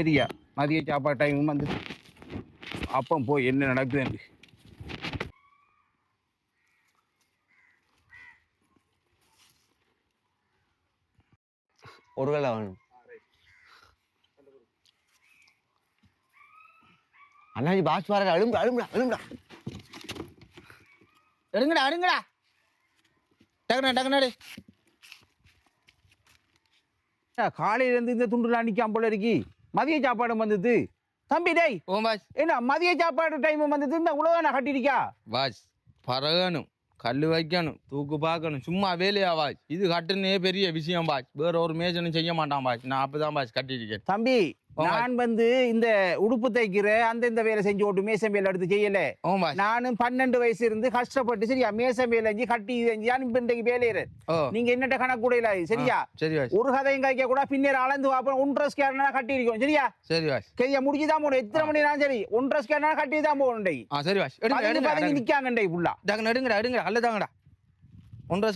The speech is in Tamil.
சரியா மதிய சாப்பாடு டைமும் வந்து அப்போ போய் என்ன நடக்குதுன்னு ஒரு வேளை வேணும் அண்ணாஜி பாஸ் பாரு அழும்புடா அழும்புடா அழும்புடா எடுங்கடா எடுங்கடா டக்குனு காலையில இருந்து இந்த துண்டுலாம் நிக்காம போல இருக்கி மதிய சாப்பாடு வந்தது தம்பி டேய் ஓ பாஸ் என்ன மதிய சாப்பாடு டைம் வந்தது இந்த உலக கட்டிருக்கா பாஸ் பரகணும் கல் வைக்கணும் தூக்கு பார்க்கணும் சும்மா வேலையா பாஸ் இது கட்டுனே பெரிய விஷயம் பாஸ் வேற ஒரு மேஜனும் செய்ய மாட்டான் பாஸ் நான் அப்பதான் பாஸ் கட்டிருக்கேன் தம்பி நான் வந்து இந்த உடுப்பு தைக்கிற அந்த வேலை செஞ்சு ஓட்டு மேசம் வேலை எடுத்து செய்யல நானும் 12 வயசு இருந்து கஷ்டப்பட்டு சரியா மேசம் வேலை செஞ்சு கட்டி இன்றைக்கு வேலையிற நீங்க என்னட்ட கணக்கு கூட இல்ல சரியா சரி ஒரு கதையும் காய்க்க கூட பின்னர் அளந்து வாப்போம் 1.5 ஸ்கேர் கட்டி இருக்கோம் சரியா சரி வாஸ் சரியா முடிச்சுதான் போகணும் எத்தனை மணி நேரம் சரி 1.5 ஸ்கேர் கட்டி தான் போகணும் சரி வாஸ் நிக்காங்க ஃபுல்லா எடுங்கடா எடுங்கடா அல்லதாங்கடா 1.5